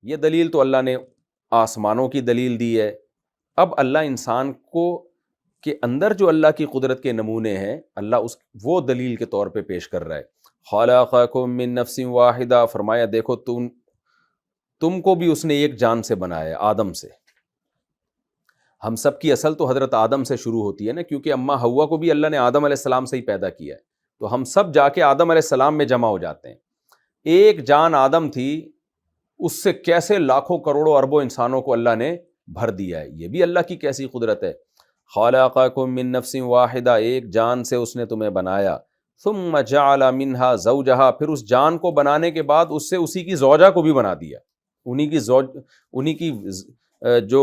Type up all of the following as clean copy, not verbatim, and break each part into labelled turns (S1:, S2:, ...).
S1: یہ دلیل تو اللہ نے آسمانوں کی دلیل دی ہے. اب اللہ انسان کو کے اندر جو اللہ کی قدرت کے نمونے ہیں اللہ وہ دلیل کے طور پہ پیش کر رہا ہے. خلقکم من نفس واحدہ، فرمایا دیکھو تم کو بھی اس نے ایک جان سے بنایا، آدم سے. ہم سب کی اصل تو حضرت آدم سے شروع ہوتی ہے نا، کیونکہ اماں حوا کو بھی اللہ نے آدم علیہ السلام سے ہی پیدا کیا ہے، تو ہم سب جا کے آدم علیہ السلام میں جمع ہو جاتے ہیں. ایک جان آدم تھی، اس سے کیسے لاکھوں کروڑوں اربوں انسانوں کو اللہ نے بھر دیا ہے. یہ بھی اللہ کی کیسی قدرت ہے. خلقکم من نفس واحدہ، ایک جان سے اس نے تمہیں بنایا. ثم جعل منها زوجها، پھر اس جان کو بنانے کے بعد اس سے اسی کی زوجہ کو بھی بنا دیا. انہی کی جو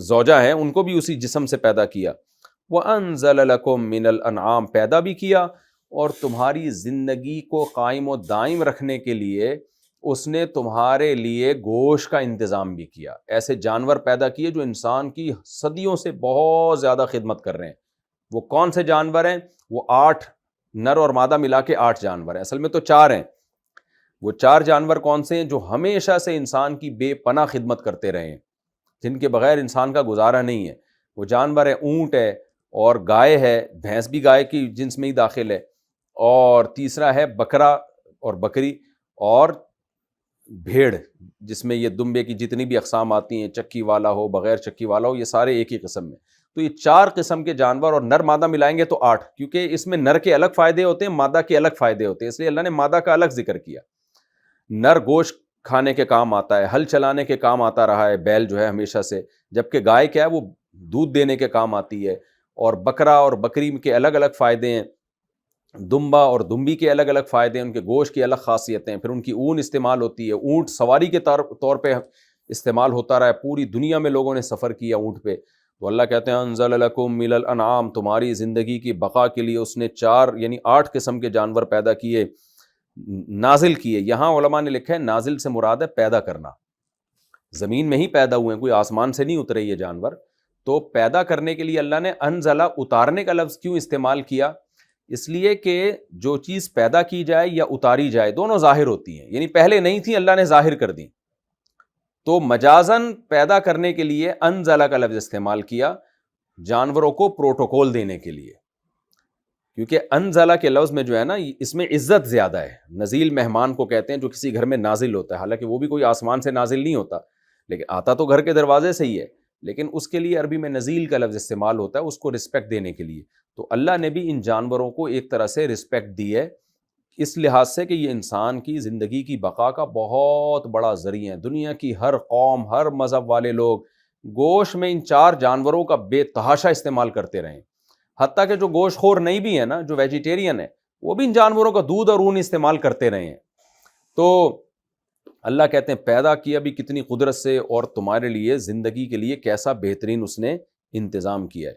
S1: زوجہ ہیں ان کو بھی اسی جسم سے پیدا کیا. وَأَنزَلَ لَكُم مِّنَ الْأَنْعَامِ، پیدا بھی کیا اور تمہاری زندگی کو قائم و دائم رکھنے کے لیے اس نے تمہارے لیے گوشت کا انتظام بھی کیا. ایسے جانور پیدا کیے جو انسان کی صدیوں سے بہت زیادہ خدمت کر رہے ہیں. وہ کون سے جانور ہیں؟ وہ 8 نر اور مادہ ملا کے 8 جانور ہیں، اصل میں تو 4 ہیں. وہ 4 جانور کون سے ہیں؟ جو ہمیشہ سے انسان کی بے پناہ خدمت کرتے رہے ہیں، جن کے بغیر انسان کا گزارا نہیں ہے. وہ جانور ہے اونٹ ہے، اور گائے ہے، بھینس بھی گائے کی جنس میں ہی داخل ہے، اور تیسرا ہے بکرا اور بکری، اور بھیڑ جس میں یہ دمبے کی جتنی بھی اقسام آتی ہیں، چکی والا ہو بغیر چکی والا ہو، یہ سارے ایک ہی قسم میں. تو یہ 4 قسم کے جانور، اور نر مادہ ملائیں گے تو 8، کیونکہ اس میں نر کے الگ فائدے ہوتے ہیں، مادہ کے الگ فائدے ہوتے ہیں، اس لیے اللہ نے مادہ کا الگ ذکر کیا. نر گوشت کھانے کے کام آتا ہے، ہل چلانے کے کام آتا رہا ہے بیل جو ہے ہمیشہ سے، جبکہ گائے کیا ہے وہ دودھ دینے کے کام آتی ہے. اور بکرا اور بکری کے الگ الگ فائدے ہیں، دمبا اور دمبی کے الگ الگ فائدے ہیں، ان کے گوشت کی الگ خاصیتیں ہیں. پھر ان کی اون استعمال ہوتی ہے، اونٹ سواری کے طور پہ استعمال ہوتا رہا ہے، پوری دنیا میں لوگوں نے سفر کیا اونٹ پہ. تو اللہ کہتے ہیں انزل لکم من الانعام، تمہاری زندگی کی بقا کے لیے اس نے 4 یعنی 8 قسم کے جانور پیدا کیے، نازل کیے. یہاں علماء نے لکھا ہے نازل سے مراد ہے پیدا کرنا، زمین میں ہی پیدا ہوئے ہیں، کوئی آسمان سے نہیں اترے یہ جانور. تو پیدا کرنے کے لیے اللہ نے انزلہ اتارنے کا لفظ کیوں استعمال کیا؟ اس لیے کہ جو چیز پیدا کی جائے یا اتاری جائے دونوں ظاہر ہوتی ہیں، یعنی پہلے نہیں تھی اللہ نے ظاہر کر دی. تو مجازن پیدا کرنے کے لیے انزلہ کا لفظ استعمال کیا، جانوروں کو پروٹوکول دینے کے لیے. کیونکہ انزلہ کے لفظ میں جو ہے نا اس میں عزت زیادہ ہے. نزیل مہمان کو کہتے ہیں جو کسی گھر میں نازل ہوتا ہے، حالانکہ وہ بھی کوئی آسمان سے نازل نہیں ہوتا، لیکن آتا تو گھر کے دروازے سے ہی ہے، لیکن اس کے لیے عربی میں نزیل کا لفظ استعمال ہوتا ہے، اس کو رسپیکٹ دینے کے لیے. تو اللہ نے بھی ان جانوروں کو ایک طرح سے رسپیکٹ دی ہے، اس لحاظ سے کہ یہ انسان کی زندگی کی بقا کا بہت بڑا ذریعہ ہے. دنیا کی ہر قوم، ہر مذہب والے لوگ گوشت میں ان 4 جانوروں کا بے تحاشا استعمال کرتے رہے ہیں. حتیٰ کہ جو گوشت خور نہیں بھی ہے نا، جو ویجیٹیرین ہے، وہ بھی ان جانوروں کا دودھ اور اون استعمال کرتے رہے ہیں. تو اللہ کہتے ہیں پیدا کیا بھی کتنی قدرت سے، اور تمہارے لیے زندگی کے لیے کیسا بہترین اس نے انتظام کیا ہے.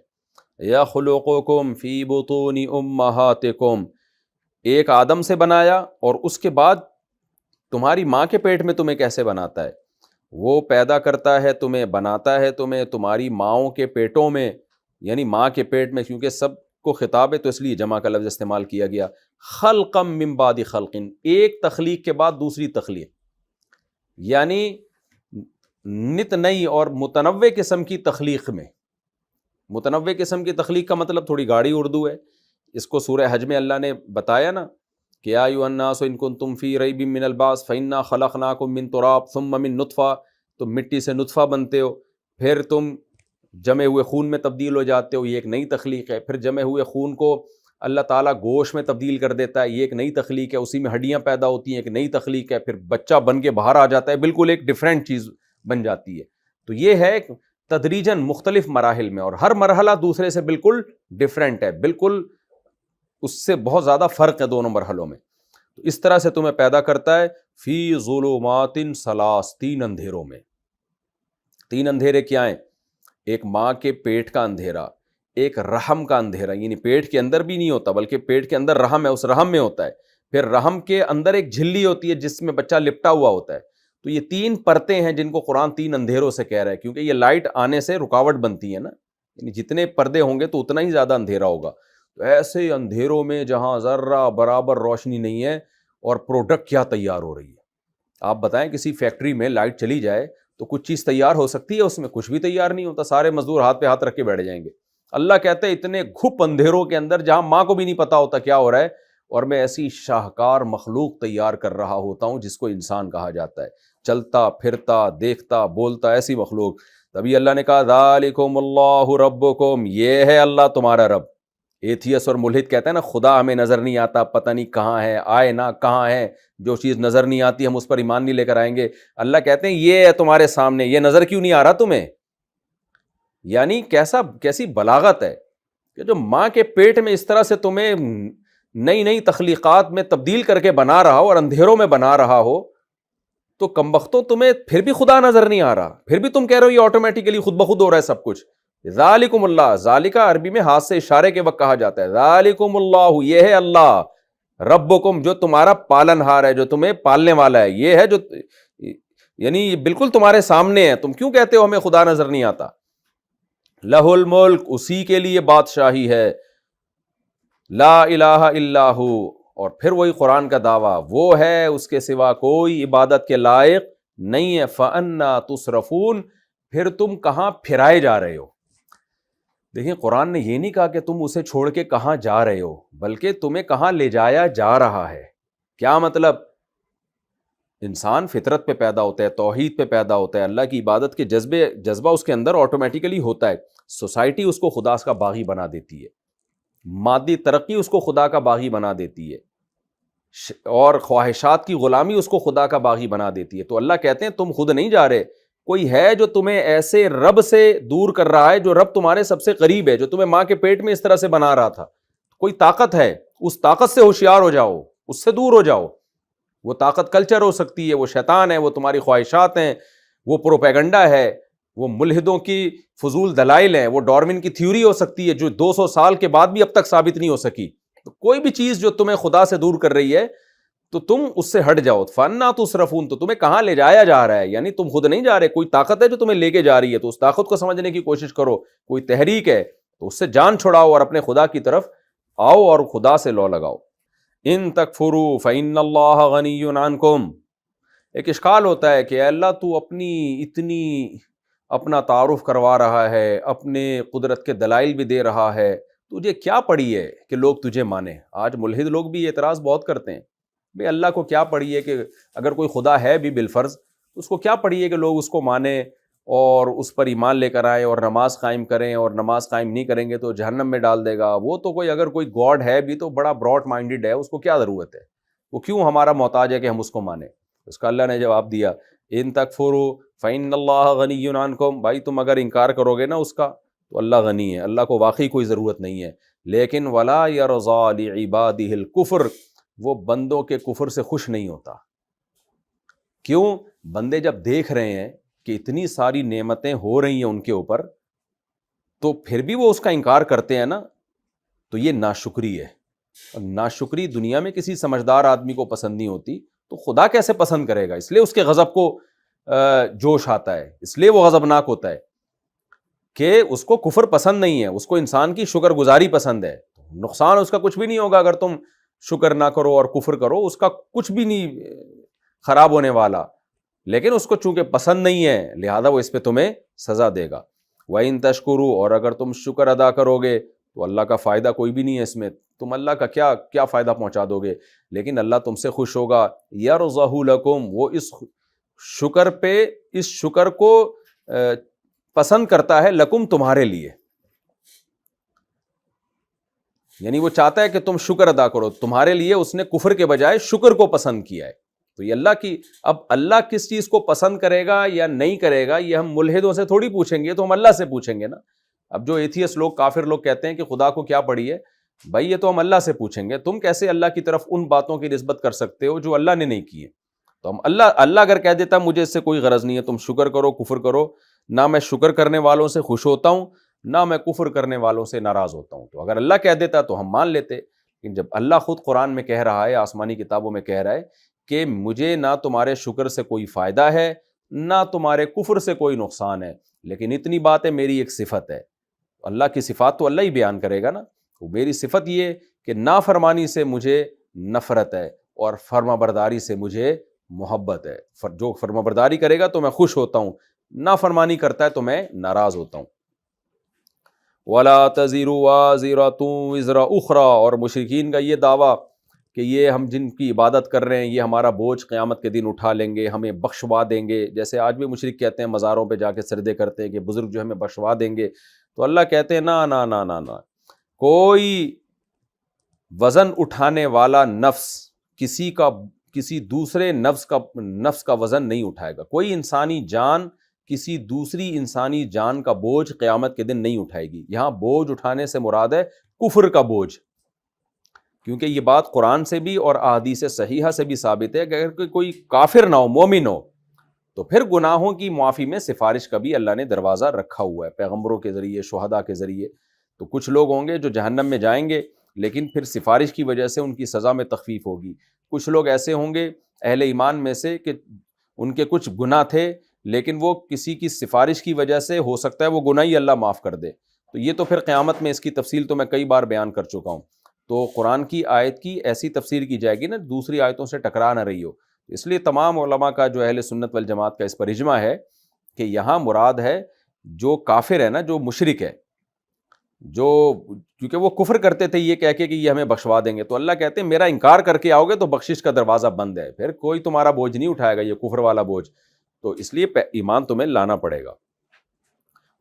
S1: یخلقکم فی بطون امہاتکم، ایک آدم سے بنایا، اور اس کے بعد تمہاری ماں کے پیٹ میں تمہیں کیسے بناتا ہے؟ وہ پیدا کرتا ہے تمہیں، بناتا ہے تمہیں تمہاری ماؤں کے پیٹوں میں، یعنی ماں کے پیٹ میں، کیونکہ سب کو خطاب ہے تو اس لیے جمع کا لفظ استعمال کیا گیا. خلقا من بعد خلق، ایک تخلیق کے بعد دوسری تخلیق، یعنی نت نئی اور متنوع قسم کی تخلیق میں. متنوع قسم کی تخلیق کا مطلب تھوڑی گاڑی اردو ہے. اس کو سورہ حج میں اللہ نے بتایا نا کہ یا ایھا الناس ان کنتم فی ریب من البعث فانا خلقناکم من تراب ثم من نطفہ، تم مٹی سے نطفہ بنتے ہو، پھر تم جمے ہوئے خون میں تبدیل ہو جاتے ہو، یہ ایک نئی تخلیق ہے. پھر جمے ہوئے خون کو اللہ تعالیٰ گوشت میں تبدیل کر دیتا ہے، یہ ایک نئی تخلیق ہے. اسی میں ہڈیاں پیدا ہوتی ہیں، ایک نئی تخلیق ہے. پھر بچہ بن کے باہر آ جاتا ہے، بالکل ایک ڈیفرنٹ چیز بن جاتی ہے. تو یہ ہے تدریجاً مختلف مراحل میں، اور ہر مرحلہ دوسرے سے بالکل ڈیفرنٹ ہے، بالکل اس سے بہت زیادہ فرق ہے دونوں مرحلوں میں. تو اس طرح سے تمہیں پیدا کرتا ہے فی ظلمات ثلاث، 3 اندھیروں میں. 3 اندھیرے کیا ہیں؟ ایک ماں کے پیٹ کا اندھیرا، ایک رحم کا اندھیرا، یعنی پیٹ کے اندر بھی نہیں ہوتا بلکہ پیٹ کے اندر رحم ہے، اس رحم میں ہوتا ہے. پھر رحم کے اندر ایک جھلی ہوتی ہے جس میں بچہ لپٹا ہوا ہوتا ہے. تو یہ 3 پرتیں ہیں جن کو قرآن 3 اندھیروں سے کہہ رہا ہے، کیونکہ یہ لائٹ آنے سے رکاوٹ بنتی ہے نا، یعنی جتنے پردے ہوں گے تو اتنا ہی زیادہ اندھیرا ہوگا. تو ایسے اندھیروں میں جہاں ذرہ برابر روشنی نہیں ہے، اور پروڈکٹ کیا تیار ہو رہی ہے. آپ بتائیں کسی فیکٹری میں لائٹ چلی جائے تو کچھ چیز تیار ہو سکتی ہے؟ اس میں کچھ بھی تیار نہیں ہوتا، سارے مزدور ہاتھ پہ ہاتھ رکھ کے بیٹھ جائیں گے۔ اللہ کہتے ہیں اتنے گھپ اندھیروں کے اندر جہاں ماں کو بھی نہیں پتا ہوتا کیا ہو رہا ہے، اور میں ایسی شاہکار مخلوق تیار کر رہا ہوتا ہوں جس کو انسان کہا جاتا ہے، چلتا پھرتا دیکھتا بولتا ایسی مخلوق۔ تبھی اللہ نے کہا ذالکم اللہ ربکم، یہ ہے اللہ تمہارا رب۔ ایتھیس اور ملحد کہتے ہیں نا خدا ہمیں نظر نہیں آتا، پتہ نہیں کہاں ہے، آئے نا کہاں ہے، جو چیز نظر نہیں آتی ہم اس پر ایمان نہیں لے کر آئیں گے۔ اللہ کہتے ہیں یہ ہے تمہارے سامنے، یہ نظر کیوں نہیں آ رہا تمہیں؟ یعنی کیسی بلاغت ہے کہ جو ماں کے پیٹ میں اس طرح سے تمہیں نئی نئی تخلیقات میں تبدیل کر کے بنا رہا ہو اور اندھیروں میں بنا رہا ہو، تو کمبختوں تمہیں پھر بھی خدا نظر نہیں آ رہا، پھر بھی تم کہہ رہے ہو یہ آٹومیٹیکلی خود بخود ہو رہا ہے سب کچھ۔ ذالکم اللہ، ذالکہ عربی میں ہاتھ سے اشارے کے وقت کہا جاتا ہے، ذالکم اللہ، یہ ہے اللہ، ربکم جو تمہارا پالن ہار ہے، جو تمہیں پالنے والا ہے، یہ ہے جو یعنی یہ بالکل تمہارے سامنے ہے، تم کیوں کہتے ہو ہمیں خدا نظر نہیں آتا؟ لہ الملک، اسی کے لیے بادشاہی ہے، لا الہ الا ہو، اور پھر وہی قرآن کا دعویٰ، وہ ہے اس کے سوا کوئی عبادت کے لائق نہیں ہے۔ فَأَنَّا تُصْرَفُونَ، پھر تم کہاں پھرائے جا رہے ہو؟ دیکھیں قرآن نے یہ نہیں کہا کہ تم اسے چھوڑ کے کہاں جا رہے ہو، بلکہ تمہیں کہاں لے جایا جا رہا ہے۔ کیا مطلب؟ انسان فطرت پہ پیدا ہوتا ہے، توحید پہ پیدا ہوتا ہے، اللہ کی عبادت کے جذبہ اس کے اندر آٹومیٹیکلی ہوتا ہے۔ سوسائٹی اس کو خدا کا باغی بنا دیتی ہے، مادی ترقی اس کو خدا کا باغی بنا دیتی ہے، اور خواہشات کی غلامی اس کو خدا کا باغی بنا دیتی ہے۔ تو اللہ کہتے ہیں تم خود نہیں جا رہے، کوئی ہے جو تمہیں ایسے رب سے دور کر رہا ہے، جو رب تمہارے سب سے قریب ہے، جو تمہیں ماں کے پیٹ میں اس طرح سے بنا رہا تھا۔ کوئی طاقت ہے، اس طاقت سے ہوشیار ہو جاؤ، اس سے دور ہو جاؤ۔ وہ طاقت کلچر ہو سکتی ہے، وہ شیطان ہے، وہ تمہاری خواہشات ہیں، وہ پروپیگنڈا ہے، وہ ملحدوں کی فضول دلائل ہیں، وہ ڈارون کی تھیوری ہو سکتی ہے جو 200 سال کے بعد بھی اب تک ثابت نہیں ہو سکی۔ تو کوئی بھی چیز جو تمہیں خدا سے دور کر رہی ہے تو تم اس سے ہٹ جاؤ۔ فَأَنَّا تُصْرَفُونَ، تو تمہیں کہاں لے جایا جا رہا ہے؟ یعنی تم خود نہیں جا رہے، کوئی طاقت ہے جو تمہیں لے کے جا رہی ہے، تو اس طاقت کو سمجھنے کی کوشش کرو۔ کوئی تحریک ہے تو اس سے جان چھڑاؤ اور اپنے خدا کی طرف آؤ اور خدا سے لو لگاؤ۔ ان تکفروا فإن اللہ غنی عنکم، ایک اشکال ہوتا ہے کہ اے اللہ تو اپنا تعارف کروا رہا ہے، اپنے قدرت کے دلائل بھی دے رہا ہے، تجھے کیا پڑی ہے کہ لوگ تجھے مانیں؟ آج ملحد لوگ بھی اعتراض بہت کرتے ہیں، بھئی اللہ کو کیا پڑی ہے کہ اگر کوئی خدا ہے بھی بالفرض، اس کو کیا پڑی ہے کہ لوگ اس کو مانیں اور اس پر ایمان لے کر آئیں اور نماز قائم کریں، اور نماز قائم نہیں کریں گے تو جہنم میں ڈال دے گا۔ وہ تو اگر کوئی گاڈ ہے بھی تو بڑا براڈ مائنڈڈ ہے، اس کو کیا ضرورت ہے، وہ کیوں ہمارا محتاج ہے کہ ہم اس کو مانیں؟ اس کا اللہ نے جواب دیا، ان تکفروا فإن اللہ غنی عنکم، بھائی تم اگر انکار کرو گے نا اس کا تو اللہ غنی ہے، اللہ کو واقعی کوئی ضرورت نہیں ہے، لیکن ولا یرضی لعبادہ الکفر، وہ بندوں کے کفر سے خوش نہیں ہوتا۔ کیوں؟ بندے جب دیکھ رہے ہیں کہ اتنی ساری نعمتیں ہو رہی ہیں ان کے اوپر، تو پھر بھی وہ اس کا انکار کرتے ہیں نا، تو یہ ناشکری ہے۔ اور ناشکری دنیا میں کسی سمجھدار آدمی کو پسند نہیں ہوتی، تو خدا کیسے پسند کرے گا؟ اس لیے اس کے غضب کو جوش آتا ہے، اس لیے وہ غضبناک ہوتا ہے کہ اس کو کفر پسند نہیں ہے، اس کو انسان کی شکر گزاری پسند ہے۔ نقصان اس کا کچھ بھی نہیں ہوگا اگر تم شکر نہ کرو اور کفر کرو، اس کا کچھ بھی نہیں خراب ہونے والا، لیکن اس کو چونکہ پسند نہیں ہے لہذا وہ اس پہ تمہیں سزا دے گا۔ وَإِن تَشْكُرُوا، اور اگر تم شکر ادا کرو گے تو اللہ کا فائدہ کوئی بھی نہیں ہے اس میں، تم اللہ کا کیا فائدہ پہنچا دو گے، لیکن اللہ تم سے خوش ہوگا۔ يَرْضَهُ لَكُمْ، وہ اس شکر کو پسند کرتا ہے، لکم تمہارے لیے، یعنی وہ چاہتا ہے کہ تم شکر ادا کرو، تمہارے لیے اس نے کفر کے بجائے شکر کو پسند کیا ہے۔ تو یہ اللہ کی، اب اللہ کس چیز کو پسند کرے گا یا نہیں کرے گا یہ ہم ملحدوں سے تھوڑی پوچھیں گے، تو ہم اللہ سے پوچھیں گے نا۔ اب جو ایتھیس لوگ، کافر لوگ کہتے ہیں کہ خدا کو کیا پڑی ہے، بھائی یہ تو ہم اللہ سے پوچھیں گے، تم کیسے اللہ کی طرف ان باتوں کی نسبت کر سکتے ہو جو اللہ نے نہیں کی ہے؟ تو ہم اللہ اگر کہہ دیتا مجھے اس سے کوئی غرض نہیں ہے، تم شکر کرو کفر کرو، نہ میں شکر کرنے والوں سے خوش ہوتا ہوں نہ میں کفر کرنے والوں سے ناراض ہوتا ہوں، تو اگر اللہ کہہ دیتا تو ہم مان لیتے۔ لیکن جب اللہ خود قرآن میں کہہ رہا ہے، آسمانی کتابوں میں کہہ رہا ہے کہ مجھے نہ تمہارے شکر سے کوئی فائدہ ہے نہ تمہارے کفر سے کوئی نقصان ہے، لیکن اتنی بات ہے میری ایک صفت ہے، اللہ کی صفات تو اللہ ہی بیان کرے گا نا، تو میری صفت یہ کہ نافرمانی سے مجھے نفرت ہے اور فرما برداری سے مجھے محبت ہے. جو فرمانبرداری کرے گا تو میں خوش ہوتا ہوں, نافرمانی کرتا ہے تو میں ناراض ہوتا ہوں. وَلَا تَزِرُ وَازِرَةٌ وِزْرَ أُخْرَى, اور مشرکین کا یہ دعویٰ کہ یہ ہم جن کی عبادت کر رہے ہیں یہ ہمارا بوجھ قیامت کے دن اٹھا لیں گے, ہمیں بخشوا دیں گے. جیسے آج بھی مشرک کہتے ہیں, مزاروں پہ جا کے سجدے کرتے ہیں کہ بزرگ جو ہمیں بخشوا دیں گے, تو اللہ کہتے ہیں نا نا نا نا نا, کوئی وزن اٹھانے والا نفس کسی دوسرے نفس کا وزن نہیں اٹھائے گا. کوئی انسانی جان کسی دوسری انسانی جان کا بوجھ قیامت کے دن نہیں اٹھائے گی. یہاں بوجھ اٹھانے سے مراد ہے کفر کا بوجھ, کیونکہ یہ بات قرآن سے بھی اور احادیث صحیحہ سے بھی ثابت ہے کہ اگر کوئی کافر نہ ہو مومن ہو تو پھر گناہوں کی معافی میں سفارش کا بھی اللہ نے دروازہ رکھا ہوا ہے, پیغمبروں کے ذریعے, شہداء کے ذریعے. تو کچھ لوگ ہوں گے جو جہنم میں جائیں گے لیکن پھر سفارش کی وجہ سے ان کی سزا میں تخفیف ہوگی. کچھ لوگ ایسے ہوں گے اہل ایمان میں سے کہ ان کے کچھ گناہ تھے لیکن وہ کسی کی سفارش کی وجہ سے ہو سکتا ہے وہ گناہ ہی اللہ معاف کر دے. تو یہ تو پھر قیامت میں اس کی تفصیل تو میں کئی بار بیان کر چکا ہوں. تو قرآن کی آیت کی ایسی تفسیر کی جائے گی نا دوسری آیتوں سے ٹکرا نہ رہی ہو. اس لیے تمام علماء کا جو اہل سنت والجماعت کا اس پر اجماع ہے کہ یہاں مراد ہے جو کافر ہے نا, جو مشرک ہے, جو کیونکہ وہ کفر کرتے تھے یہ کہہ کے کہ یہ ہمیں بخشوا دیں گے, تو اللہ کہتے ہیں میرا انکار کر کے آؤ گے تو بخشش کا دروازہ بند ہے, پھر کوئی تمہارا بوجھ نہیں اٹھائے گا, یہ کفر والا بوجھ. تو اس لیے ایمان تمہیں لانا پڑے گا.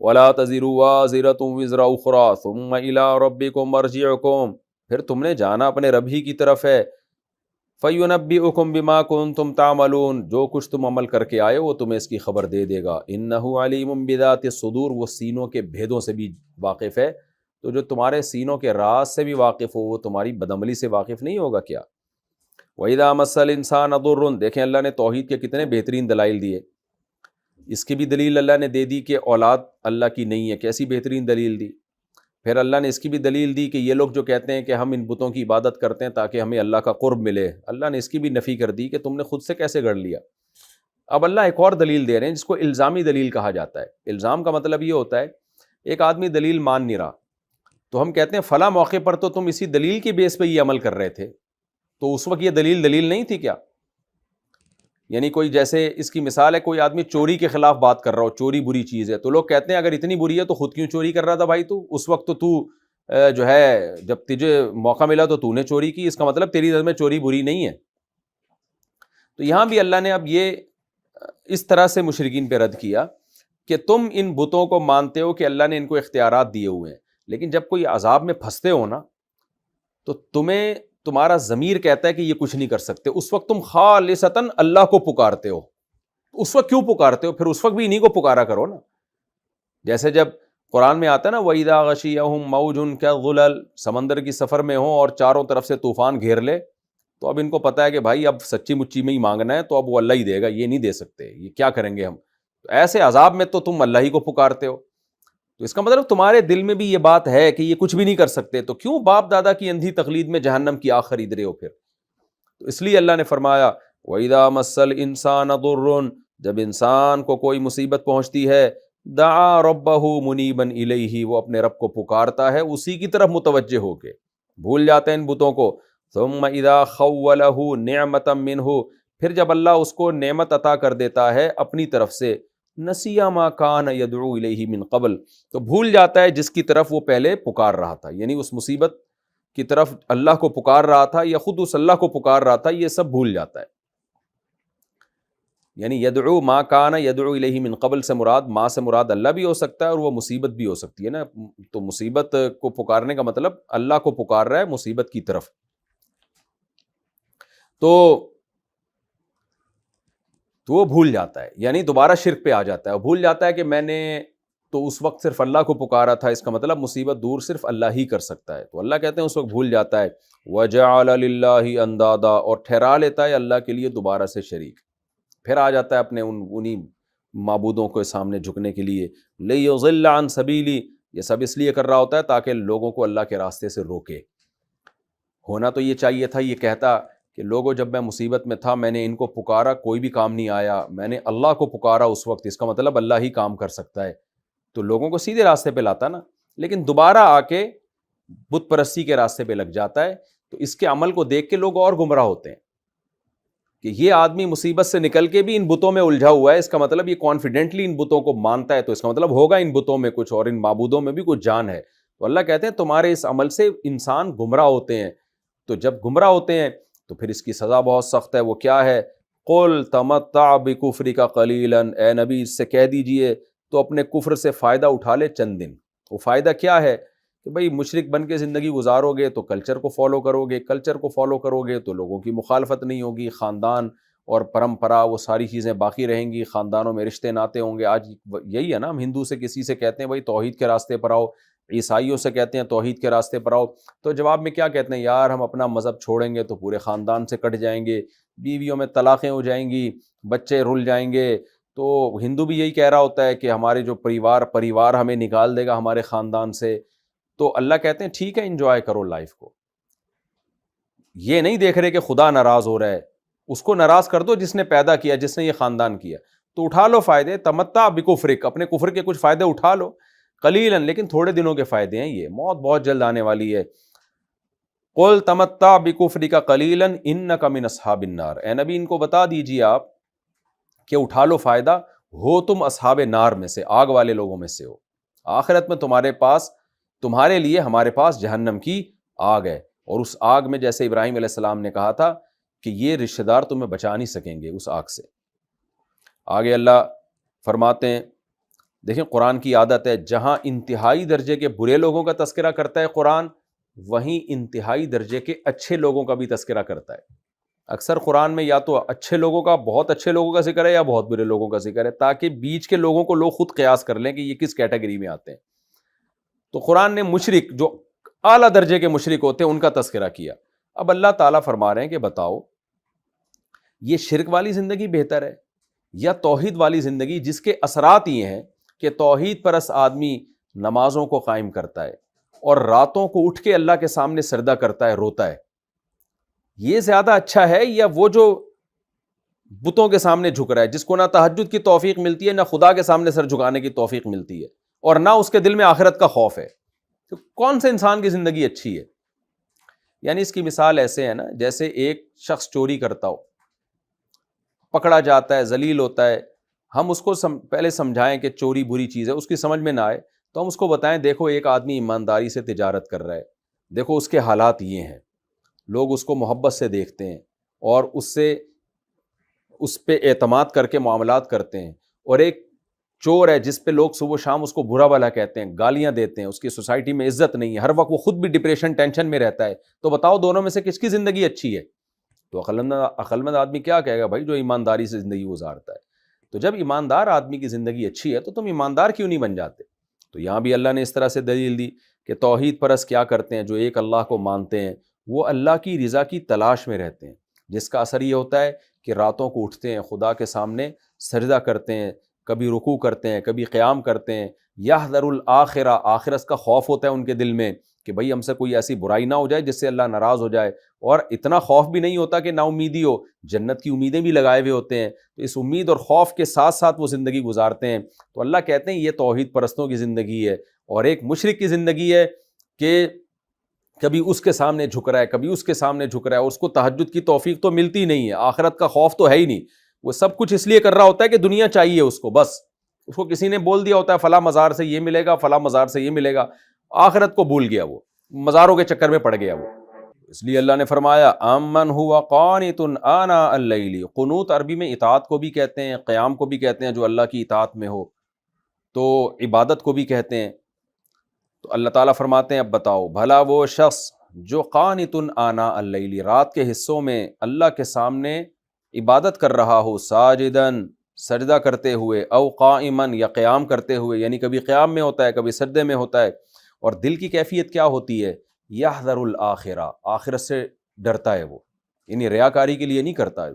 S1: وَلَا تَزِرُ وَازِرَةٌ وِزْرَ أُخْرَى ثُمَّ إِلَىٰ رَبِّكُمْ مَرْجِعُكُمْ, پھر تم نے جانا اپنے رب ہی کی طرف ہے. فَيُنَبِّئُكُمْ بِمَا كُنتُمْ تَعْمَلُونَ, جو کچھ تم عمل کر کے آئے وہ تمہیں اس کی خبر دے دے گا. إِنَّهُ عَلِيمٌ بِذَاتِ الصُّدُورِ, وہ سینوں کے بھیدوں سے بھی واقف ہے. تو جو تمہارے سینوں کے راز سے بھی واقف ہو وہ تمہاری بدعملی سے واقف نہیں ہوگا کیا؟ وَإِذَا مَسَّ الْإِنسَانَ ضُرٌّ, دیکھیں اللہ نے توحید کے کتنے بہترین دلائل دیے. اس کی بھی دلیل اللہ نے دے دی کہ اولاد اللہ کی نہیں ہے, کیسی بہترین دلیل دی. پھر اللہ نے اس کی بھی دلیل دی کہ یہ لوگ جو کہتے ہیں کہ ہم ان بتوں کی عبادت کرتے ہیں تاکہ ہمیں اللہ کا قرب ملے, اللہ نے اس کی بھی نفی کر دی کہ تم نے خود سے کیسے گڑھ لیا. اب اللہ ایک اور دلیل دے رہے ہیں جس کو الزامی دلیل کہا جاتا ہے. الزام کا مطلب یہ ہوتا ہے ایک آدمی دلیل مان نہیں رہا تو ہم کہتے ہیں فلاں موقع پر تو تم اسی دلیل کے بیس پہ یہ عمل کر رہے تھے, تو اس وقت یہ دلیل نہیں تھی کیا؟ یعنی کوئی جیسے اس کی مثال ہے کوئی آدمی چوری کے خلاف بات کر رہا ہو, چوری بری چیز ہے, تو لوگ کہتے ہیں اگر اتنی بری ہے تو خود کیوں چوری کر رہا تھا بھائی, تو اس وقت تو جو ہے جب تجھے موقع ملا تو نے چوری کی, اس کا مطلب تیری نظر میں چوری بری نہیں ہے. تو یہاں بھی اللہ نے اب یہ اس طرح سے مشرکین پہ رد کیا کہ تم ان بتوں کو مانتے ہو کہ اللہ نے ان کو اختیارات دیے ہوئے ہیں, لیکن جب کوئی عذاب میں پھنستے ہو نا تو تمہارا ضمیر کہتا ہے کہ یہ کچھ نہیں کر سکتے, اس وقت تم خالصتاً اللہ کو پکارتے ہو. اس وقت کیوں پکارتے ہو؟ پھر اس وقت بھی انہیں کو پکارا کرو نا. جیسے جب قرآن میں آتا ہے نا وَإِذَا غَشِيَهُمْ مَوْجٌ كَالظُّلَلِ, سمندر کی سفر میں ہوں اور چاروں طرف سے طوفان گھیر لے, تو اب ان کو پتا ہے کہ بھائی اب سچی مچی میں ہی مانگنا ہے تو اب وہ اللہ ہی دے گا, یہ نہیں دے سکتے, یہ کیا کریں گے ہم. تو ایسے عذاب میں تو تم اللہ ہی کو پکارتے ہو. تو اس کا مطلب تمہارے دل میں بھی یہ بات ہے کہ یہ کچھ بھی نہیں کر سکتے, تو کیوں باپ دادا کی اندھی تقلید میں جہنم کی آگ خرید رہے ہو پھر؟ تو اس لیے اللہ نے فرمایا وَإِذَا مَسَّ الْإِنسَانَ ضُرٌّ, جب انسان کو کوئی مصیبت پہنچتی ہے دعا ربہ منیبا الیہ, وہ اپنے رب کو پکارتا ہے اسی کی طرف متوجہ ہو کے, بھول جاتے ہیں ان بتوں کو. ثم اذا خولہ نعمتا منہ, پھر جب اللہ اس کو نعمت عطا کر دیتا ہے اپنی طرف سے, نسی ما کان یدعو الیہ من قبل, تو بھول جاتا ہے جس کی طرف وہ پہلے پکار رہا تھا, یعنی اس مصیبت کی طرف اللہ کو پکار رہا تھا یا خود اس اللہ کو پکار رہا تھا, یہ سب بھول جاتا ہے. یعنی یدعو ما کان یدعو الیہ من قبل سے مراد ما سے مراد اللہ بھی ہو سکتا ہے اور وہ مصیبت بھی ہو سکتی ہے نا. تو مصیبت کو پکارنے کا مطلب اللہ کو پکار رہا ہے مصیبت کی طرف. تو وہ بھول جاتا ہے, یعنی دوبارہ شرک پہ آ جاتا ہے, بھول جاتا ہے کہ میں نے تو اس وقت صرف اللہ کو پکارا تھا, اس کا مطلب مصیبت دور صرف اللہ ہی کر سکتا ہے. تو اللہ کہتے ہیں اس وقت بھول جاتا ہے. وَجَعَلَ لِلَّهِ أَنْدَادًا, اور ٹھہرا لیتا ہے اللہ کے لیے دوبارہ سے شریک, پھر آ جاتا ہے اپنے انہی معبودوں کے سامنے جھکنے کے لیے. لِيُضِلَّ عَنْ سَبِيلِي, یہ سب اس لیے کر رہا ہوتا ہے تاکہ لوگوں کو اللہ کے راستے سے روکے. ہونا تو یہ چاہیے تھا, یہ کہتا کہ لوگوں جب میں مصیبت میں تھا میں نے ان کو پکارا کوئی بھی کام نہیں آیا, میں نے اللہ کو پکارا اس وقت, اس کا مطلب اللہ ہی کام کر سکتا ہے, تو لوگوں کو سیدھے راستے پہ لاتا نا. لیکن دوبارہ آ کے بت پرستی کے راستے پہ لگ جاتا ہے, تو اس کے عمل کو دیکھ کے لوگ اور گمراہ ہوتے ہیں کہ یہ آدمی مصیبت سے نکل کے بھی ان بتوں میں الجھا ہوا ہے، اس کا مطلب یہ کانفیڈنٹلی ان بتوں کو مانتا ہے، تو اس کا مطلب ہوگا ان بتوں میں کچھ اور ان معبودوں میں بھی کچھ جان ہے۔ تو اللہ کہتے ہیں تمہارے اس عمل سے انسان گمراہ ہوتے ہیں، تو جب گمراہ ہوتے ہیں تو پھر اس کی سزا بہت سخت ہے۔ وہ کیا ہے؟ قل تمتع بکفرک قلیلا، اے نبی اس سے کہہ دیجئے تو اپنے کفر سے فائدہ اٹھا لے چند دن۔ وہ فائدہ کیا ہے کہ بھئی مشرک بن کے زندگی گزارو گے تو کلچر کو فالو کرو گے، کلچر کو فالو کرو گے تو لوگوں کی مخالفت نہیں ہوگی، خاندان اور پرمپرا وہ ساری چیزیں باقی رہیں گی، خاندانوں میں رشتے ناتے ہوں گے۔ آج یہی ہے نا، ہم ہندو سے کسی سے کہتے ہیں بھائی توحید کے راستے پر آؤ، عیسائیوں سے کہتے ہیں توحید کے راستے پر آؤ، تو جواب میں کیا کہتے ہیں؟ یار ہم اپنا مذہب چھوڑیں گے تو پورے خاندان سے کٹ جائیں گے، بیویوں میں طلاقیں ہو جائیں گی، بچے رل جائیں گے۔ تو ہندو بھی یہی کہہ رہا ہوتا ہے کہ ہمارے جو پریوار ہمیں نکال دے گا ہمارے خاندان سے۔ تو اللہ کہتے ہیں ٹھیک ہے، انجوائے کرو لائف کو، یہ نہیں دیکھ رہے کہ خدا ناراض ہو رہا ہے، اس کو ناراض کر دو جس نے پیدا کیا، جس نے یہ خاندان کیا، تو اٹھا لو فائدے، تمتع بکفرک، اپنے کفر کے کچھ فائدے اٹھا لو، قلیلا، لیکن تھوڑے دنوں کے فائدے ہیں، یہ موت بہت جلد آنے والی ہے۔ قل تمتع بکفرک قلیلا انک من اصحاب النار، اے نبی ان کو بتا دیجیے آپ کہ اٹھا لو فائدہ، ہو تم اصحاب نار میں سے، آگ والے لوگوں میں سے ہو، آخرت میں تمہارے لیے ہمارے پاس جہنم کی آگ ہے، اور اس آگ میں جیسے ابراہیم علیہ السلام نے کہا تھا کہ یہ رشتہ دار تمہیں بچا نہیں سکیں گے اس آگ سے۔ آگے اللہ فرماتے ہیں، دیکھیں قرآن کی عادت ہے، جہاں انتہائی درجے کے برے لوگوں کا تذکرہ کرتا ہے قرآن، وہیں انتہائی درجے کے اچھے لوگوں کا بھی تذکرہ کرتا ہے۔ اکثر قرآن میں یا تو اچھے لوگوں کا، بہت اچھے لوگوں کا ذکر ہے، یا بہت برے لوگوں کا ذکر ہے، تاکہ بیچ کے لوگوں کو لوگ خود قیاس کر لیں کہ یہ کس کیٹیگری میں آتے ہیں۔ تو قرآن نے مشرک، جو اعلیٰ درجے کے مشرک ہوتے ہیں، ان کا تذکرہ کیا۔ اب اللہ تعالیٰ فرما رہے ہیں کہ بتاؤ یہ شرک والی زندگی بہتر ہے یا توحید والی زندگی، جس کے اثرات یہ ہیں کہ توحید پرست آدمی نمازوں کو قائم کرتا ہے اور راتوں کو اٹھ کے اللہ کے سامنے سجدہ کرتا ہے، روتا ہے، یہ زیادہ اچھا ہے یا وہ جو بتوں کے سامنے جھک رہا ہے، جس کو نہ تہجد کی توفیق ملتی ہے، نہ خدا کے سامنے سر جھکانے کی توفیق ملتی ہے، اور نہ اس کے دل میں آخرت کا خوف ہے؟ تو کون سے انسان کی زندگی اچھی ہے؟ یعنی اس کی مثال ایسے ہے نا، جیسے ایک شخص چوری کرتا ہو، پکڑا جاتا ہے، ذلیل ہوتا ہے، ہم اس کو پہلے سمجھائیں کہ چوری بری چیز ہے، اس کی سمجھ میں نہ آئے تو ہم اس کو بتائیں دیکھو ایک آدمی ایمانداری سے تجارت کر رہا ہے، دیکھو اس کے حالات یہ ہیں، لوگ اس کو محبت سے دیکھتے ہیں اور اس پہ اعتماد کر کے معاملات کرتے ہیں، اور ایک چور ہے جس پہ لوگ صبح و شام اس کو برا بھلا کہتے ہیں، گالیاں دیتے ہیں، اس کی سوسائٹی میں عزت نہیں ہے، ہر وقت وہ خود بھی ڈپریشن ٹینشن میں رہتا ہے، تو بتاؤ دونوں میں سے کس کی زندگی اچھی ہے؟ تو عقل مند آدمی کیا کہے گا؟ بھائی جو ایمانداری سے زندگی گزارتا ہے۔ تو جب ایماندار آدمی کی زندگی اچھی ہے تو تم ایماندار کیوں نہیں بن جاتے؟ تو یہاں بھی اللہ نے اس طرح سے دلیل دی کہ توحید پرست کیا کرتے ہیں، جو ایک اللہ کو مانتے ہیں، وہ اللہ کی رضا کی تلاش میں رہتے ہیں، جس کا اثر یہ ہوتا ہے کہ راتوں کو اٹھتے ہیں، خدا کے سامنے سجدہ کرتے ہیں، کبھی رکوع کرتے ہیں، کبھی قیام کرتے ہیں، یحذر الآخرہ، آخرت کا خوف ہوتا ہے ان کے دل میں کہ بھئی ہم سے کوئی ایسی برائی نہ ہو جائے جس سے اللہ ناراض ہو جائے، اور اتنا خوف بھی نہیں ہوتا کہ نا امیدی ہو، جنت کی امیدیں بھی لگائے ہوئے ہوتے ہیں، تو اس امید اور خوف کے ساتھ ساتھ وہ زندگی گزارتے ہیں۔ تو اللہ کہتے ہیں یہ توحید پرستوں کی زندگی ہے، اور ایک مشرک کی زندگی ہے کہ کبھی اس کے سامنے جھک رہا ہے، کبھی اس کے سامنے جھک رہا ہے، اور اس کو تہجد کی توفیق تو ملتی نہیں ہے، آخرت کا خوف تو ہے ہی نہیں، وہ سب کچھ اس لیے کر رہا ہوتا ہے کہ دنیا چاہیے اس کو، بس اس کو کسی نے بول دیا ہوتا ہے فلاں مزار سے یہ ملے گا، فلاں مزار سے یہ ملے گا، آخرت کو بھول گیا، وہ مزاروں کے چکر میں پڑ گیا وہ۔ اس لیے اللہ نے فرمایا امن ہوا قانت آناء اللیل، قنوت عربی میں اطاعت کو بھی کہتے ہیں، قیام کو بھی کہتے ہیں، جو اللہ کی اطاعت میں ہو، تو عبادت کو بھی کہتے ہیں۔ تو اللہ تعالیٰ فرماتے ہیں اب بتاؤ بھلا وہ شخص جو قانت آناء اللیل، رات کے حصوں میں اللہ کے سامنے عبادت کر رہا ہو، ساجدن، سجدہ کرتے ہوئے، او قائما، یا قیام کرتے ہوئے، یعنی کبھی قیام میں ہوتا ہے کبھی سجدے میں ہوتا ہے، اور دل کی کیفیت کیا ہوتی ہے؟ یحذر الآخرہ، آخرت سے ڈرتا ہے وہ، یعنی ریاکاری کے لیے نہیں کرتا ہے،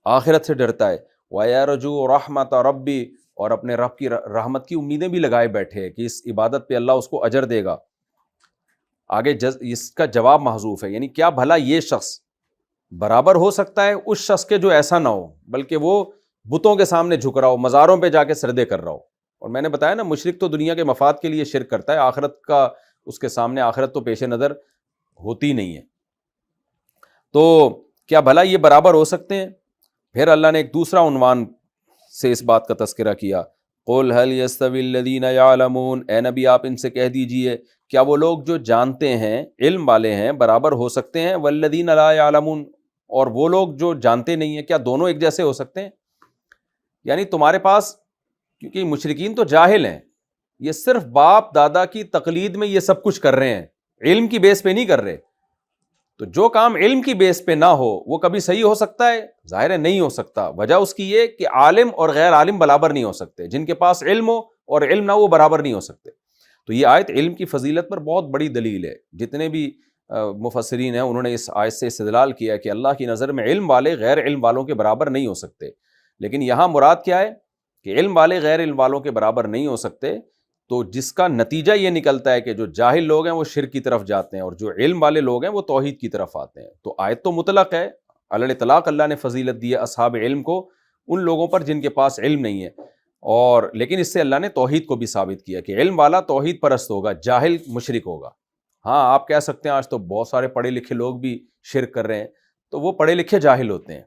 S1: آخرت سے ڈرتا ہے، وَيَرْجُو رَحْمَةَ رَبِّ، اور اپنے رب کی رحمت کی امیدیں بھی لگائے بیٹھے کہ اس عبادت پہ اللہ اس کو اجر دے گا۔ آگے اس کا جواب محذوف ہے، یعنی کیا بھلا یہ شخص برابر ہو سکتا ہے اس شخص کے جو ایسا نہ ہو، بلکہ وہ بتوں کے سامنے جھک رہا ہو، مزاروں پہ جا کے سجدے کر رہا ہو؟ اور میں نے بتایا نا، مشرک تو دنیا کے مفاد کے لیے شرک کرتا ہے، آخرت کا اس کے سامنے آخرت تو پیش نظر ہوتی نہیں ہے۔ تو کیا بھلا یہ برابر ہو سکتے ہیں؟ پھر اللہ نے ایک دوسرا عنوان سے اس بات کا تذکرہ کیا، قل هل يستوي الذين يعلمون، اے نبی آپ ان سے کہہ دیجئے کیا وہ لوگ جو جانتے ہیں، علم والے ہیں، برابر ہو سکتے ہیں، والذین لا يعلمون، اور وہ لوگ جو جانتے نہیں ہیں، کیا دونوں ایک جیسے ہو سکتے ہیں؟ یعنی تمہارے پاس، کیونکہ مشرکین تو جاہل ہیں، یہ صرف باپ دادا کی تقلید میں یہ سب کچھ کر رہے ہیں، علم کی بیس پہ نہیں کر رہے، تو جو کام علم کی بیس پہ نہ ہو وہ کبھی صحیح ہو سکتا ہے؟ ظاہر ہے نہیں ہو سکتا۔ وجہ اس کی یہ کہ عالم اور غیر عالم برابر نہیں ہو سکتے، جن کے پاس علم ہو اور علم نہ ہو وہ برابر نہیں ہو سکتے۔ تو یہ آیت علم کی فضیلت پر بہت بڑی دلیل ہے۔ جتنے بھی مفسرین ہیں انہوں نے اس آیت سے استدلال کیا کہ اللہ کی نظر میں علم والے غیر علم والوں کے برابر نہیں ہو سکتے، لیکن یہاں مراد کیا ہے کہ علم والے غیر علم والوں کے برابر نہیں ہو سکتے، تو جس کا نتیجہ یہ نکلتا ہے کہ جو جاہل لوگ ہیں وہ شرک کی طرف جاتے ہیں اور جو علم والے لوگ ہیں وہ توحید کی طرف آتے ہیں۔ تو آیت تو مطلق ہے، علی الاطلاق اللہ نے فضیلت دی ہے اصحاب علم کو ان لوگوں پر جن کے پاس علم نہیں ہے، اور لیکن اس سے اللہ نے توحید کو بھی ثابت کیا کہ علم والا توحید پرست ہوگا، جاہل مشرک ہوگا۔ ہاں آپ کہہ سکتے ہیں آج تو بہت سارے پڑھے لکھے لوگ بھی شرک کر رہے ہیں، تو وہ پڑھے لکھے جاہل ہوتے ہیں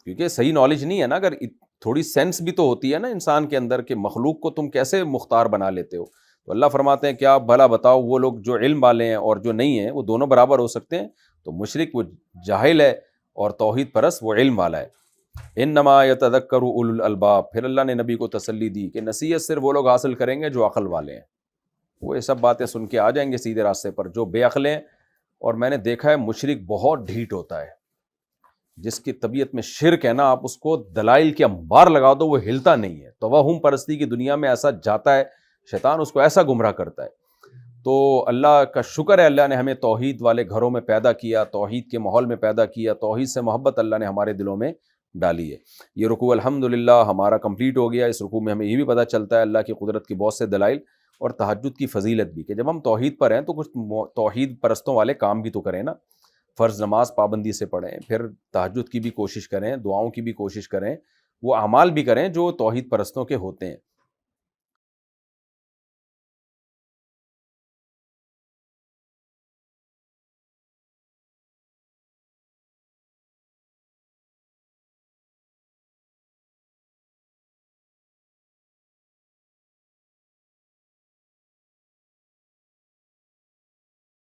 S1: کیونکہ صحیح نالج نہیں ہے نا۔ اگر تھوڑی سینس بھی تو ہوتی ہے نا انسان کے اندر کہ مخلوق کو تم کیسے مختار بنا لیتے ہو، تو اللہ فرماتے ہیں کیا بھلا بتاؤ وہ لوگ جو علم والے ہیں اور جو نہیں ہیں وہ دونوں برابر ہو سکتے ہیں؟ تو مشرک وہ جاہل ہے اور توحید پرست وہ علم والا ہے۔ انما یتذکر اولو الالباب، پھر اللہ نے نبی کو تسلی دی کہ نصیحت صرف وہ لوگ حاصل کریں گے جو عقل والے ہیں، وہ یہ سب باتیں سن کے آ جائیں گے سیدھے راستے پر۔ جو بے عقل ہیں، اور میں نے دیکھا ہے مشرک بہت ڈھیٹ ہوتا ہے، جس کی طبیعت میں شرک ہے نا، آپ اس کو دلائل کے انبار لگا دو وہ ہلتا نہیں ہے۔ توہم پرستی کی دنیا میں ایسا جاتا ہے، شیطان اس کو ایسا گمراہ کرتا ہے۔ تو اللہ کا شکر ہے اللہ نے ہمیں توحید والے گھروں میں پیدا کیا، توحید کے ماحول میں پیدا کیا، توحید سے محبت اللہ نے ہمارے دلوں میں ڈالی ہے۔ یہ رکوع الحمدللہ ہمارا کمپلیٹ ہو گیا۔ اس رکوع میں ہمیں یہ بھی پتہ چلتا ہے اللہ کی قدرت کی بہت سے دلائل اور تہجد کی فضیلت بھی، کہ جب ہم توحید پر ہیں تو کچھ توحید پرستوں والے کام بھی تو کریں نا، فرض نماز پابندی سے پڑھیں، پھر تہجد کی بھی کوشش کریں، دعاؤں کی بھی کوشش کریں، وہ اعمال بھی کریں جو توحید پرستوں کے ہوتے ہیں۔